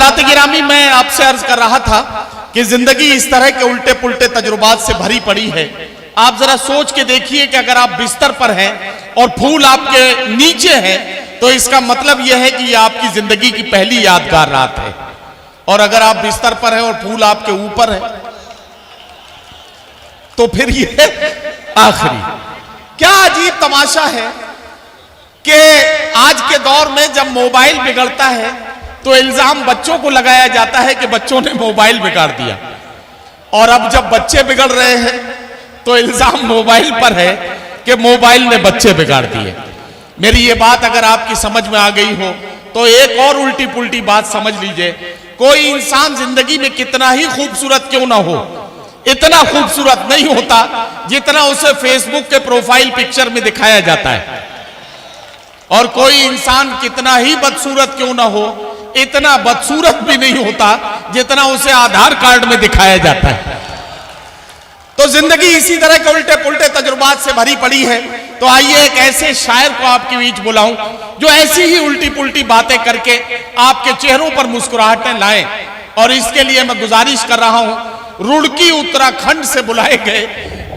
हजरात गिरामी, मैं आपसे अर्ज कर रहा था कि जिंदगी इस तरह के उल्टे पुल्टे तजुर्बात से भरी पड़ी है। आप जरा सोच के देखिए कि अगर आप बिस्तर पर हैं और फूल आपके नीचे है तो इसका मतलब यह है कि यह आपकी जिंदगी की पहली यादगार रात है, और अगर आप बिस्तर पर हैं और फूल आपके ऊपर है तो फिर यह आखिरी। क्या अजीब तमाशा है कि आज के दौर में जब मोबाइल बिगड़ता है तो इल्जाम बच्चों को लगाया जाता है कि बच्चों ने मोबाइल बिगाड़ दिया, और अब जब बच्चे बिगड़ रहे हैं तो इल्जाम मोबाइल पर है कि मोबाइल ने बच्चे बिगाड़ दिए। मेरी ये बात अगर आपकी समझ में आ गई हो तो एक और उल्टी पुल्टी बात समझ लीजिए। कोई इंसान जिंदगी में कितना ही खूबसूरत क्यों ना हो, इतना खूबसूरत नहीं होता जितना उसे फेसबुक के प्रोफाइल पिक्चर में दिखाया जाता है, और कोई इंसान कितना ही बदसूरत क्यों ना हो, इतना बदसूरत भी नहीं होता जितना उसे आधार कार्ड में दिखाया जाता है। तो जिंदगी इसी तरह के उल्टे पुल्टे तजुर्बात से भरी पड़ी है। तो आइए एक ऐसे शायर को आपके बीच बुलाऊं जो ऐसी ही उल्टी पुल्टी बातें करके आपके चेहरों पर मुस्कुराहटें लाएं, और इसके लिए मैं गुजारिश कर रहा हूं रुड़की उत्तराखंड से बुलाए गए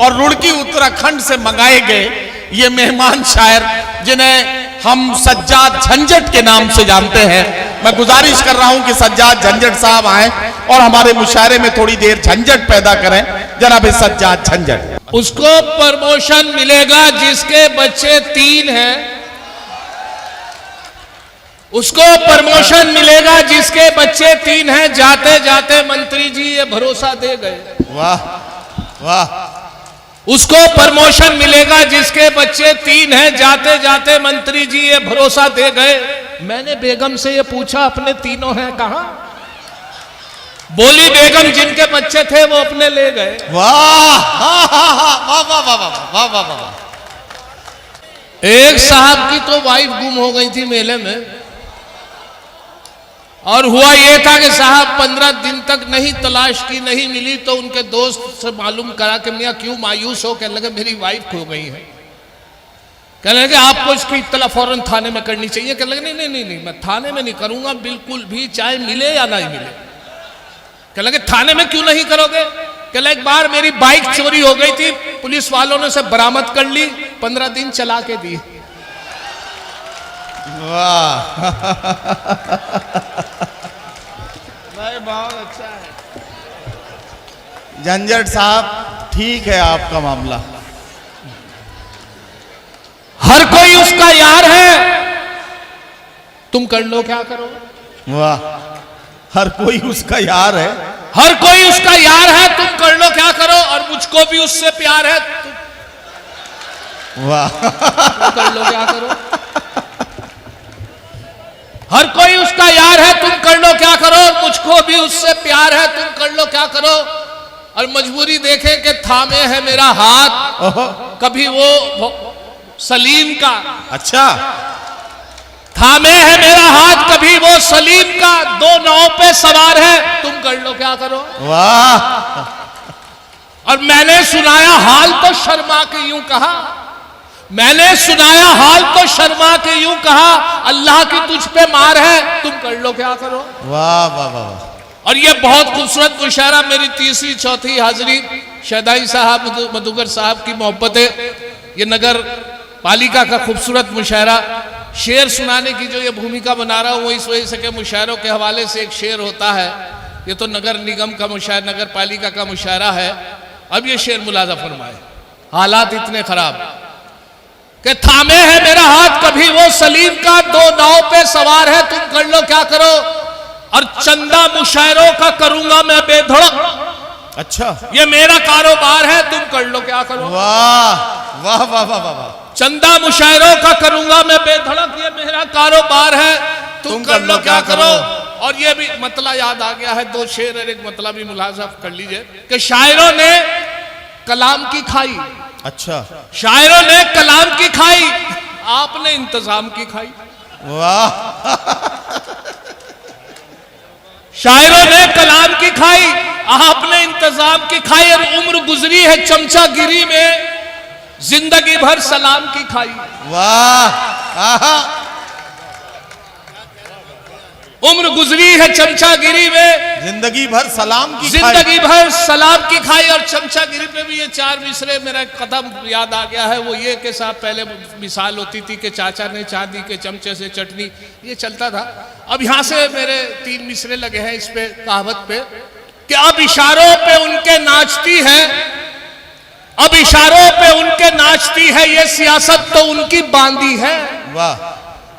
और रुड़की उत्तराखंड से मंगाए गए ये मेहमान शायर जिन्हें हम सज्जाद झंझट के नाम से जानते हैं। मैं गुजारिश कर रहा हूं कि सज्जाद झंझट साहब आए और हमारे मुशायरे में थोड़ी देर झंझट पैदा करें। जनाब सज्जाद झंझट। उसको प्रमोशन मिलेगा जिसके बच्चे 3 हैं, उसको प्रमोशन मिलेगा जिसके बच्चे 3 हैं। जाते जाते मंत्री जी ये भरोसा दे गए। वाह वाह। उसको प्रमोशन मिलेगा जिसके बच्चे 3 हैं। जाते जाते मंत्री जी ये भरोसा दे गए। मैंने बेगम से ये पूछा अपने तीनों हैं कहां? बोली बेगम जिनके बच्चे थे वो अपने ले गए। वाह वाह वाह वाह वाह वाह। एक साहब की तो वाइफ गुम हो गई थी मेले में, और हुआ ये था कि साहब 15 दिन तक नहीं तलाश की, नहीं मिली, तो उनके दोस्त से मालूम करा कि मियाँ क्यों मायूस हो? कहने लगे मेरी वाइफ खो गई है। कहने लगे आपको इसकी इत्तला फौरन थाने में करनी चाहिए। कहने लगे नहीं नहीं नहीं, मैं थाने में नहीं करूंगा बिल्कुल भी, चाहे मिले या नहीं मिले। कहने लगे थाने में क्यों नहीं करोगे? कहने लगे एक बार मेरी बाइक चोरी हो गई थी, पुलिस वालों ने उसे बरामद कर ली, 15 दिन चला के दी। वाह भाई बहुत अच्छा है झंझट साहब। ठीक है आपका मामला। हर कोई उसका यार है, तुम कर लो क्या करो। वाह। हर कोई उसका यार है, हर कोई उसका यार है, तुम कर लो क्या करो। और मुझको भी उससे प्यार है, वाह, तुम कर लो क्या करो। हर कोई उसका यार है, तुम कर लो क्या करो। मुझको भी उससे प्यार है, तुम कर लो क्या करो। और मजबूरी देखे कि थामे है मेरा हाथ, कभी वो सलीम का। अच्छा। थामे है मेरा हाथ, कभी वो सलीम का। 2 नाव पे सवार है, तुम कर लो क्या करो। वाह। और मैंने सुनाया हाल तो शर्मा के यूं कहा, मैंने सुनाया हाल तो शर्मा के यूं कहा, अल्लाह की तुझ पे मार है, तुम कर लो क्या करो। वाह वाह वाह। और ये बहुत खूबसूरत मुशायरा मेरी तीसरी चौथी हाजिरी शहदाई साहब मधुकर साहब की मोहब्बत है। ये नगर पालिका का खूबसूरत मुशायरा, शेर सुनाने की जो ये भूमिका बना रहा हूँ वो इस वजह से कि मुशायरों के हवाले से एक शेर होता है। ये तो नगर निगम का मुशायरा, नगर पालिका का मुशायरा है। अब ये शेर मुलाजा फरमाए। हालात इतने खराब कि थामे है मेरा हाथ, कभी वो सलीम का। 2 नाव पे सवार है, तुम कर लो क्या करो। और चंदा मुशायरों का करूंगा मैं बेधड़क। अच्छा। ये मेरा कारोबार है, तुम कर लो क्या करो। वाह वाह वाह वाह वाह। चंदा मुशायरों का करूंगा मैं बेधड़क, ये मेरा कारोबार है, तुम कर लो क्या करो। और ये भी मतला याद आ गया है, 2 शेर और एक मतला भी मुलाजा कर लीजिए कि शायरों ने कलाम की खाई। अच्छा। शायरों ने कलाम की खाई, आपने इंतजाम की खाई। वाह। शायरों ने कलाम की खाई, आपने इंतजाम की खाई। और उम्र गुजरी है चमचा गिरी में, जिंदगी भर सलाम की खाई। वाह। उम्र गुजरी है चमचागिरी में, जिंदगी भर सलाम की जिंदगी भर सलाम की खाई। और चमचागिरी पे भी ये 4 मिसरे मेरा कदम याद आ गया है। वो ये के साथ पहले मिसाल होती थी कि चाचा ने चांदी के चमचे से चटनी, ये चलता था। अब यहां से मेरे 3 मिसरे लगे हैं इस पे कहावत पे कि अब इशारों पे उनके नाचती है, अब इशारों पे उनके नाचती है, ये सियासत तो उनकी बांधी है। वाह।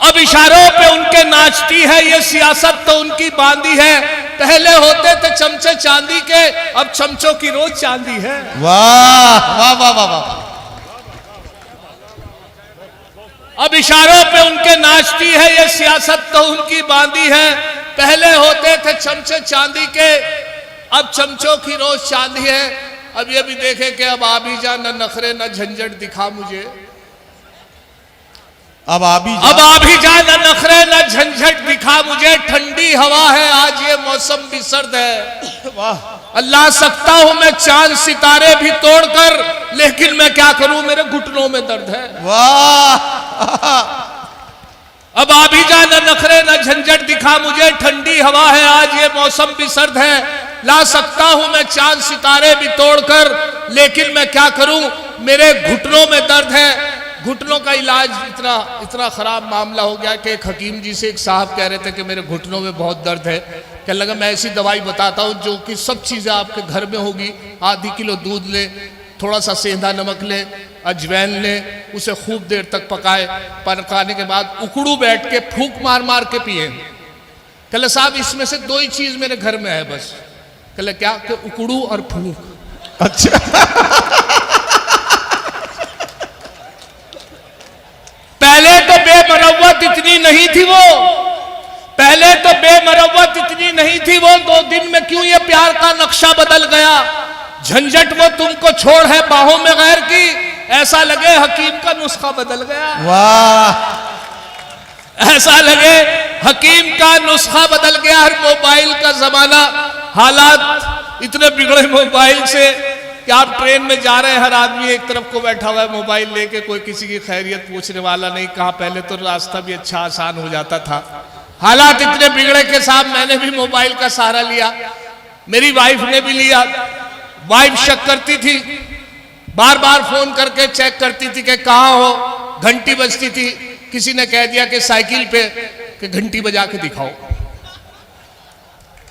अब इशारों पे उनके नाचती है, ये सियासत तो उनकी बांधी है। पहले होते थे चमचे चांदी के, अब चमचों की रोज चांदी है। वाह वाह वाह वाह वाह। अब इशारों पे उनके नाचती है, ये सियासत तो उनकी बांधी है। पहले होते थे चमचे चांदी के, अब चमचों की रोज चांदी है। अब ये भी देखे कि अब आबी जा न नखरे न झंझट दिखा मुझे, अब आबी जा न नखरे न झंझट दिखा मुझे। ठंडी हवा है आज ये मौसम भी सर्द है। वाह। अल्लाह सकता हूं मैं चांद सितारे भी तोड़कर, लेकिन मैं क्या करूं मेरे घुटनों में दर्द है। वाह। अब आबी जा न नखरे न झंझट दिखा मुझे, ठंडी हवा है आज ये मौसम भी सर्द है। ला सकता हूं मैं चांद सितारे भी तोड़कर, लेकिन मैं क्या करूं मेरे घुटनों में दर्द है। घुटनों का इलाज इतना खराब मामला हो गया कि एक हकीम जी से एक साहब कह रहे थे कि मेरे घुटनों में बहुत दर्द है। कहने लगा मैं ऐसी दवाई बताता हूं जो कि सब चीजें आपके घर में होगी। आधी किलो दूध ले, थोड़ा सा सेंधा नमक ले, अजवैन ले, उसे खूब देर तक पकाए। पकाने के बाद उकड़ू बैठ के फूंक मार मार के पिए। कहले साहब इसमें से 2 ही चीज मेरे घर में है बस। कहले क्या? कि उकड़ू और फूंक। अच्छा। पहले तो बेमरवत इतनी नहीं थी वो, पहले तो बेमरवत इतनी नहीं थी वो। 2 दिन में क्यों ये प्यार का नक्शा बदल गया? झंझट वो तुमको छोड़ है बाहों में गैर की, ऐसा लगे हकीम का नुस्खा बदल गया। वाह। ऐसा लगे हकीम का नुस्खा बदल गया। हर मोबाइल का जमाना, हालात इतने बिगड़े मोबाइल से कि आप ट्रेन में जा रहे हैं, हर आदमी एक तरफ को बैठा हुआ है मोबाइल लेके, कोई किसी की खैरियत पूछने वाला नहीं। कहाँ पहले तो रास्ता भी अच्छा आसान हो जाता था। हालात इतने बिगड़े के साथ मैंने भी मोबाइल का सहारा लिया, मेरी वाइफ ने भी लिया। वाइफ शक करती थी, बार बार फोन करके चेक करती थी कि कहाँ हो। घंटी बजती थी, किसी ने कह दिया कि साइकिल पे, कि घंटी बजा के दिखाओ।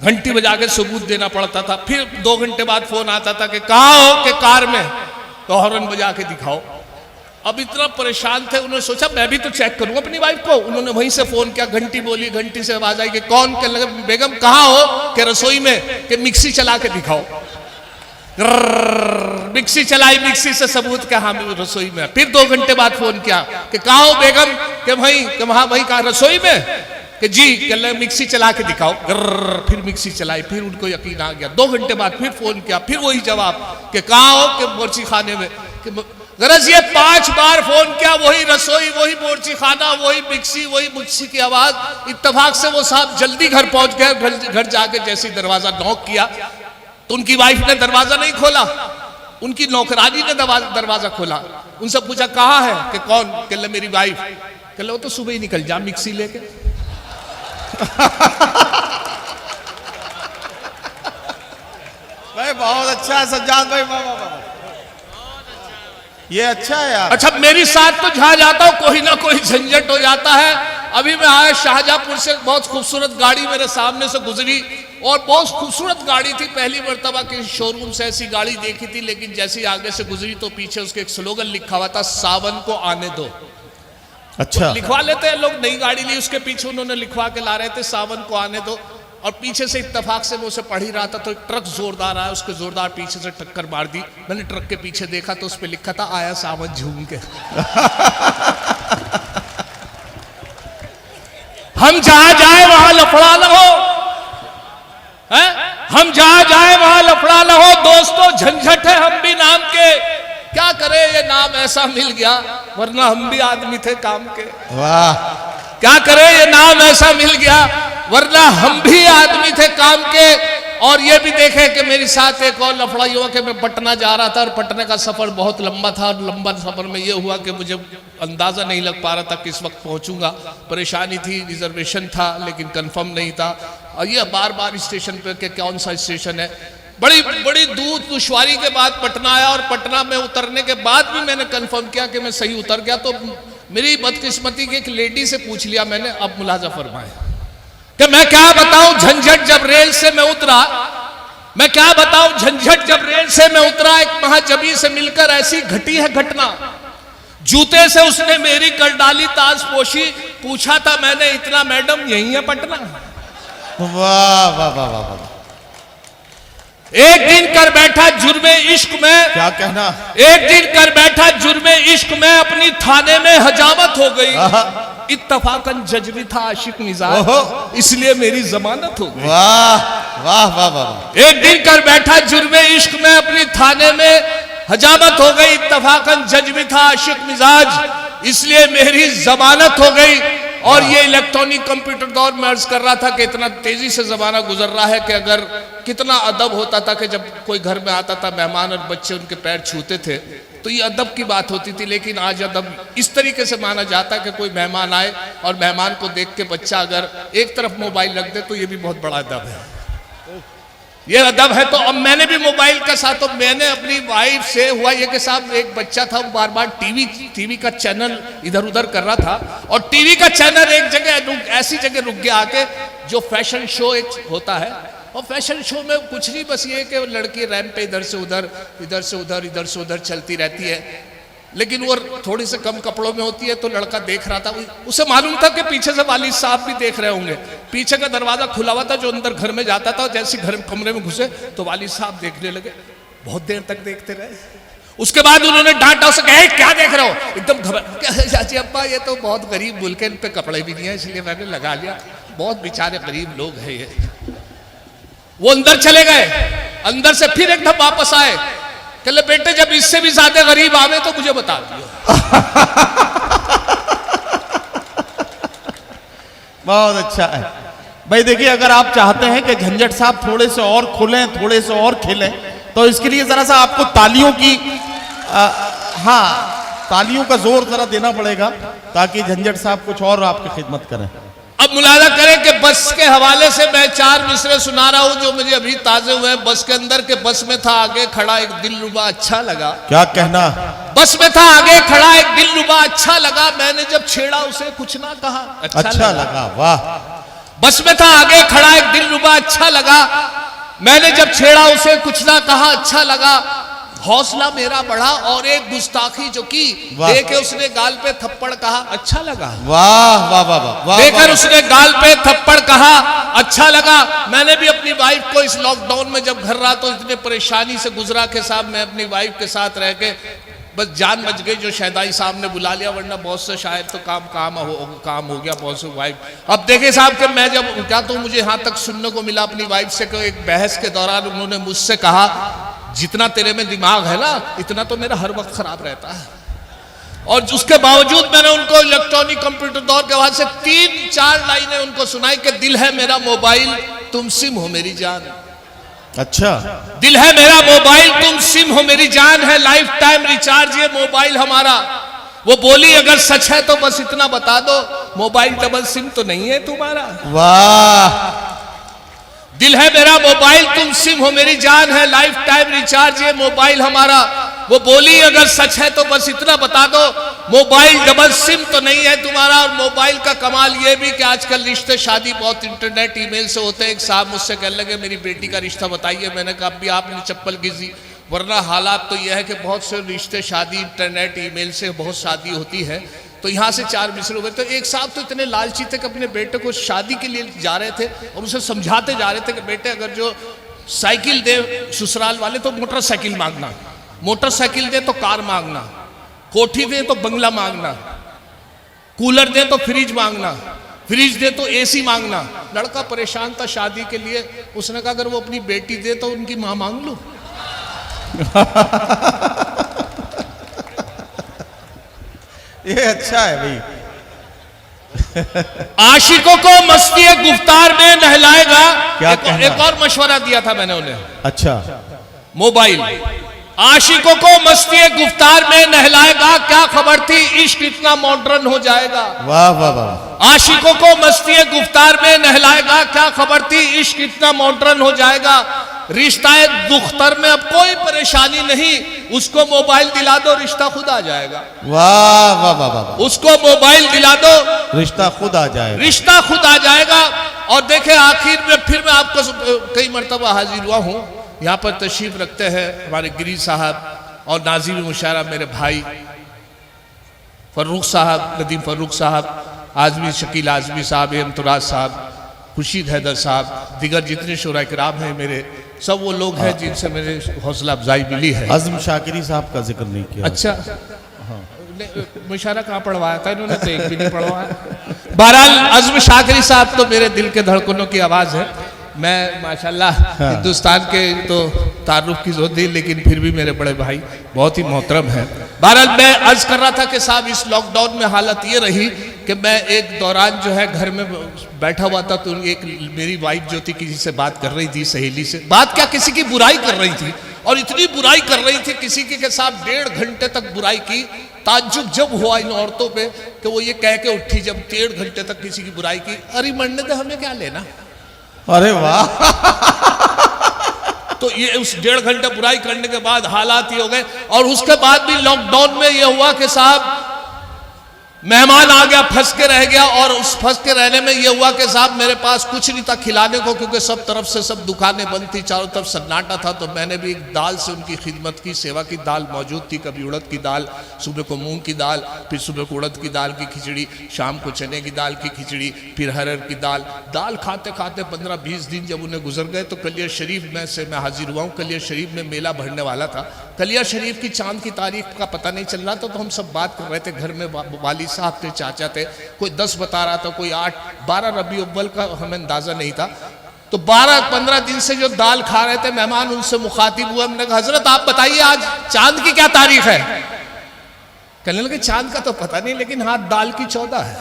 घंटी बजा के सबूत देना पड़ता था। फिर 2 घंटे बाद फोन आता था कि कहाँ हो? कि कार में। तो हॉर्न बजा के दिखाओ। अब इतना परेशान थे, उन्होंने सोचा मैं भी तो चेक करूं अपनी वाइफ को। उन्होंने वहीं से फोन किया, घंटी बोली, घंटी से आवाज आई कि कौन? के लगे बेगम कहाँ हो? कि रसोई में। कि मिक्सी चला के दिखाओ। मिक्सी चलाई, मिक्सी से सबूत क्या? हाँ रसोई में। फिर 2 घंटे बाद फोन किया कि कहाँ हो बेगम? कि वहीं। कि वहां वहीं कहा रसोई में? कि जी। कल मिक्सी चला के दिखाओ। फिर मिक्सी चलाई, फिर उनको यकीन आ गया। 2 घंटे बाद फिर फोन किया, फिर वही जवाब कि कहाँ हो? कि बोर्ची खाने में। कि गरज ये 5 बार फोन किया, वही रसोई, वही बोर्ची खाना, वही मिक्सी, वही मिक्सी की आवाज। इत्तेफाक से वो साहब जल्दी घर पहुंच गए। घर जाके जैसे दरवाजा नॉक किया तो उनकी वाइफ ने दरवाजा नहीं खोला, उनकी नौकरानी ने दरवाजा खोला। उनसे पूछा कहाँ है? कि कौन? कहले मेरी वाइफ। कहले वो तो सुबह ही निकल जा मिक्सी लेके। भाई बहुत अच्छा है सज्जाद भाई। वाह वाह वाह। ये अच्छा है यार। अच्छा मेरी साथ तो जहां जाता हूं कोई ना कोई झंझट हो जाता है। अभी मैं आया शाहजहांपुर से, बहुत खूबसूरत गाड़ी मेरे सामने से गुजरी और बहुत खूबसूरत गाड़ी थी। पहली मर्तबा किसी शोरूम से ऐसी गाड़ी देखी थी, लेकिन जैसे ही आगे से गुजरी तो पीछे उसके एक स्लोगन लिखा हुआ था, सावन को आने दो। अच्छा। लिखवा लेते हैं लोग, नई गाड़ी ली उसके पीछे उन्होंने लिखवा के ला रहे थे सावन को आने दो। और पीछे से इत्तेफाक से मैं उसे पढ़ ही रहा था तो एक ट्रक जोरदार आया, उसके जोरदार पीछे से टक्कर मार दी। मैंने ट्रक के पीछे देखा तो उस पर लिखा था, आया सावन झूम के। हम जहां जाए वहां लफड़ा न हो, हम जहां जाए वहां लफड़ा न हो। दोस्तों झंझट है हम भी नाम के, क्या करे ये नाम ऐसा मिल गया, वरना हम भी आदमी थे काम के। वाह। क्या करे ये नाम ऐसा मिल गया, वरना हम भी आदमी थे काम के। और ये भी देखे कि मेरे साथ एक और लफड़ा हुआ कि मैं पटना जा रहा था और पटना का सफर बहुत लंबा था और लंबा सफर में ये हुआ कि मुझे अंदाजा नहीं लग पा रहा था किस वक्त पहुंचूंगा। परेशानी थी, रिजर्वेशन था लेकिन कंफर्म नहीं था, और ये बार बार स्टेशन पे कि कौन सा स्टेशन है। बड़ी बड़ी दुश्वारी के बाद पटना आया और पटना में उतरने के बाद भी मैंने कंफर्म किया कि मैं सही उतर गया। तो मेरी बदकिस्मती की एक लेडी से पूछ लिया मैंने, अब मुलाजा फरमाए कि मैं क्या बताऊं झंझट जब रेल से मैं उतरा, मैं क्या बताऊं झंझट जब रेल से मैं उतरा। एक महाजबी से मिलकर ऐसी घटी है घटना, जूते से उसने मेरी कर डाली ताजपोशी, पूछा था मैंने इतना मैडम यही है पटना। वाह वाह वाह वाह वाह। एक दिन कर बैठा जुर्मे इश्क में, क्या कहना, एक दिन कर बैठा जुर्मे इश्क में, अपनी थाने में हजामत हो गई। इत्तफाकन जज भी था आशिक मिजाज, इसलिए मेरी जमानत हो गई। वाह वाह वाह वाह। एक दिन कर बैठा जुर्मे इश्क में, अपनी थाने में हजामत हो गई। इत्तफाकन जज भी था आशिक मिजाज, इसलिए मेरी जमानत हो गई। और ये इलेक्ट्रॉनिक कंप्यूटर दौर में अर्ज कर रहा था कि इतना तेजी से जमाना गुजर रहा है कि अगर कितना अदब होता था कि जब कोई घर में आता था मेहमान और बच्चे उनके पैर छूते थे तो ये अदब की बात होती थी। लेकिन आज अदब इस तरीके से माना जाता है कि कोई मेहमान आए और मेहमान को देख के बच्चा अगर एक तरफ मोबाइल रख दे तो ये भी बहुत बड़ा अदब है, ये अदब है। तो अब मैंने भी मोबाइल का साथ, तो मैंने अपनी वाइफ से हुआ ये कि साहब एक बच्चा था बार बार टीवी का चैनल इधर उधर कर रहा था और टीवी का चैनल एक जगह ऐसी जगह रुक गया आके जो फैशन शो एक होता है। और फैशन शो में कुछ नहीं, बस ये कि लड़की रैंप पे इधर से उधर इधर से उधर इधर से उधर चलती रहती है, लेकिन वो थोड़ी से कम कपड़ों में होती है। तो लड़का देख रहा था, उसे मालूम था कि पीछे से वालिद साहब भी देख रहे होंगे। पीछे का दरवाजा खुला हुआ था जो अंदर घर में जाता था, जैसे घर कमरे में घुसे तो वालिद साहब देखने लगे, बहुत देर तक देखते रहे। उसके बाद उन्होंने डांटा उसे, कहा क्या देख रहे हो, एकदम घबरा, चाची अब्बा ये तो बहुत गरीब मुल्क है, इन पे कपड़े भी नहीं है इसलिए मैंने लगा लिया, बहुत बेचारे गरीब लोग हैं ये। वो अंदर चले गए, अंदर से फिर एकदम वापस आए, कहले बेटे जब इससे भी ज्यादा गरीब आवे तो मुझे बता दियो। बहुत अच्छा है भाई। देखिए अगर आप चाहते हैं कि झंझट साहब थोड़े से और खुलें, थोड़े से और खिलें, तो इसके लिए जरा सा आपको तालियों की हाँ तालियों का जोर जरा देना पड़ेगा ताकि झंझट साहब कुछ और आपकी खिदमत करें। अब मुलाजा करें कि बस के हवाले से मैं 4 मिसरे सुना रहा हूं जो मुझे अभी ताजे हुए हैं। बस के अंदर के बस में था आगे खड़ा एक दिलरुबा अच्छा लगा। क्या कहना, बस में था आगे खड़ा एक दिलरुबा अच्छा लगा, मैंने जब छेड़ा उसे कुछ ना कहा अच्छा लगा। वाह। बस में था आगे खड़ा एक दिलरुबा अच्छा लगा, मैंने जब छेड़ा उसे कुछ ना कहा अच्छा लगा। हौसला मेरा बढ़ा और एक गुस्ताखी जो की देके उसने गाल पे थप्पड़ कहा अच्छा लगा। वाह वाह वाह वाह। देकर उसने गाल पे थप्पड़ कहा अच्छा लगा। मैंने भी अपनी वाइफ को इस लॉकडाउन में जब घर रहा तो इतने परेशानी से गुजरा के साहब मैं अपनी वाइफ के साथ रह के बस जान बच गई जो शहदाई साहब ने बुला लिया, वरना बहुत से शायद तो काम हो गया बहुत से वाइफ। अब देखे साहब कि मैं जब क्या तो मुझे यहाँ तक सुनने को मिला अपनी वाइफ से कि एक बहस के दौरान उन्होंने मुझसे कहा जितना तेरे में दिमाग है ना इतना तो मेरा हर वक्त खराब रहता है। और उसके बावजूद मैंने उनको इलेक्ट्रॉनिक कंप्यूटर दौर के बाद से 3-4 लाइनें उनको सुनाई कि दिल है मेरा मोबाइल तुम सिम हो मेरी जान। अच्छा, दिल है मेरा मोबाइल तुम सिम हो मेरी जान, है लाइफ टाइम रिचार्ज ये मोबाइल हमारा। वो बोली अगर सच है तो बस इतना बता दो मोबाइल डबल सिम तो नहीं है तुम्हारा। वाह। दिल है मेरा मोबाइल तुम सिम हो मेरी जान, है लाइफ टाइम रिचार्ज ये मोबाइल हमारा। वो बोली अगर सच है तो बस इतना बता दो मोबाइल डबल सिम तो नहीं है तुम्हारा। और मोबाइल का कमाल ये भी कि आजकल रिश्ते शादी बहुत इंटरनेट ईमेल से होते हैं। एक साहब मुझसे कहने लगे मेरी बेटी का रिश्ता बताइए, मैंने कहा अभी आपने चप्पल घिसी, वरना हालात तो यह है कि बहुत से रिश्ते शादी इंटरनेट ईमेल से बहुत शादी होती है। तो यहाँ से 4 मिसरे हुए। तो एक साहब तो इतने लालची थे कि अपने बेटे को शादी के लिए जा रहे थे और उसे समझाते जा रहे थे कि बेटे अगर जो साइकिल दे ससुराल वाले तो मोटरसाइकिल मांगना, मोटरसाइकिल दे तो कार मांगना, कोठी दे तो बंगला मांगना, कूलर दे तो फ्रिज मांगना, फ्रिज दे तो एसी मांगना। लड़का परेशान था शादी के लिए, उसने कहा अगर वो अपनी बेटी दे तो उनकी मां मांग लो। ये अच्छा है भाई। आशिकों को मस्ती गुफ्तार में नहलाएगा। क्या कहना? एक और मशवरा दिया था मैंने उन्हें, अच्छा, मोबाइल आशिकों को मस्ती गुफ्तार में नहलाएगा, क्या खबर थी इश्क इतना मॉडर्न हो जाएगा। वाह वाह वाह। आशिकों को मस्ती गुफ्तार में नहलाएगा, क्या खबर थी इश्क इतना मॉडर्न हो जाएगा। रिश्ता दुख्तर में अब कोई परेशानी नहीं, उसको मोबाइल दिला दो रिश्ता खुद आ जाएगा। वाह वाह वाह वाह। उसको मोबाइल दिला दो रिश्ता खुद आ जाएगा, रिश्ता खुद आ जाएगा। और देखे आखिर में फिर मैं आपको कई मरतबा हाजिर हुआ हूं, यहाँ पर तशरीफ रखते हैं हमारे गिरी साहब और नाज़िम मुशायरा मेरे भाई फर्रुख साहब, नदीम फर्रुख साहब, आजमी शकील आजमी साहब, इमतराज साहब, खुर्शीद हैदर साहब, दिगर जितने शुरा किराम हैं मेरे, सब वो लोग हैं जिनसे मेरे हौसला अफजाई मिली है। आज़म शाकिरी साहब का जिक्र नहीं किया। अच्छा, मुशायरा कहाँ पढ़वाया था इन्होंने, तो एक भी नहीं पढ़वाया। बहरहाल आज़म शाकिरी साहब तो मेरे दिल के धड़कनों की आवाज़ है। मैं माशाल्लाह हिंदुस्तान के तो तारुफ की जोत दी, लेकिन फिर भी मेरे बड़े भाई बहुत ही मोहतरम है। बहरहाल मैं अर्ज कर रहा था कि साहब इस लॉकडाउन में हालत ये रही कि मैं एक दौरान जो है घर में बैठा हुआ था, तो एक मेरी वाइफ जो थी किसी से बात कर रही थी, सहेली से बात क्या किसी की बुराई कर रही थी, और इतनी बुराई कर रही थी किसी के साथ 1.5 घंटे तक बुराई की। ताज्जुब जब हुआ इन औरतों पे कि वो ये कह के उठी जब 1.5 घंटे तक किसी की बुराई की, अरे मरने दे हमें क्या लेना। अरे वाह। तो ये उस 1.5 घंटे बुराई करने के बाद हालात ये हो गए। और उसके बाद भी लॉकडाउन में ये हुआ कि साहब मेहमान आ गया, फंस के रह गया, और उस फंस के रहने में ये हुआ कि साहब मेरे पास कुछ नहीं था खिलाने को, क्योंकि सब तरफ से सब दुकानें बंद थी, चारों तरफ सन्नाटा था। तो मैंने भी एक दाल से उनकी खिदमत की, सेवा की दाल मौजूद थी, कभी उड़द की दाल, सुबह को मूंग की दाल, फिर सुबह को उड़द की दाल की खिचड़ी, शाम को चने की दाल की खिचड़ी, फिर हरर की दाल। दाल खाते खाते 15-20 दिन जब उन्हें गुजर गए तो कलिया शरीफ में से मैं हाजिर हुआ हूँ। कलिया शरीफ में मेला भरने वाला था। कलिया शरीफ की चांद की तारीख का पता नहीं चल रहा था, तो हम सब बात कर रहे थे घर में, वाली साहब थे, चाचा थे, कोई 10 बता रहा था, कोई 8, 12 रबी अव्वल का हमें अंदाजा नहीं था। तो 12-15 दिन से जो दाल खा रहे थे मेहमान, उनसे मुखातिब हुआ। हमने कहा हजरत आप बताइए आज चांद की क्या तारीख है। कहने लगे चांद का तो पता नहीं, लेकिन हाँ दाल की 14 है।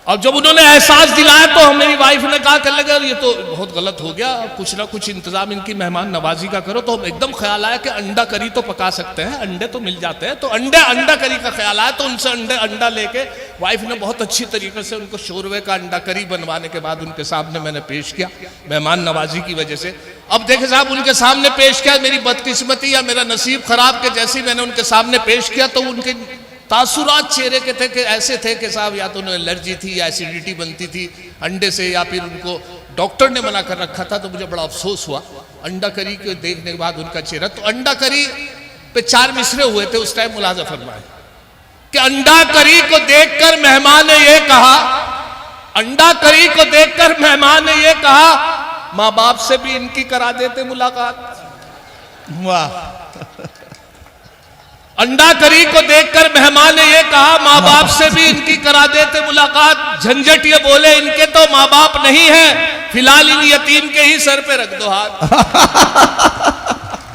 और जब उन्होंने एहसास दिलाया तो मेरी वाइफ ने कहा, कहने लगे ये तो बहुत गलत हो गया, कुछ ना कुछ इंतजाम इनकी मेहमान नवाजी का करो। तो एकदम ख्याल आया कि अंडा करी तो पका सकते हैं, अंडे तो मिल जाते हैं, तो अंडा करी का ख्याल आया। तो उनसे अंडा लेके वाइफ ने बहुत अच्छी तरीके से उनको शोरवे का अंडा करी बनवाने के बाद उनके सामने मैंने पेश किया, मेहमान नवाजी की वजह से। अब देखे साहब उनके सामने पेश किया, मेरी बदकिस्मती या मेरा नसीब खराब के जैसी मैंने उनके सामने पेश किया तो उनके तासुरात चेहरे के थे कि ऐसे थे कि साहब या तो उन्हें एलर्जी थी या एसिडिटी बनती थी अंडे से, या फिर उनको डॉक्टर ने मना कर रखा था। तो मुझे बड़ा अफसोस हुआ अंडा करी को देखने के बाद उनका चेहरा। तो अंडा करी पे 4 मिसरे हुए थे उस टाइम, मुलाजा फरमाए कि अंडा करी को देखकर मेहमान ने ये कहा, अंडा करी को देखकर मेहमान ने ये कहा, माँ बाप से भी इनकी करा देते मुलाकात। वाह। अंडा करी को देखकर मेहमान ने ये कहा, माँ बाप से भी इनकी करा देते मुलाकात। झंझट ये बोले इनके तो माँ बाप नहीं है, फिलहाल इन यतीम के ही सर पे रख दो हाथ।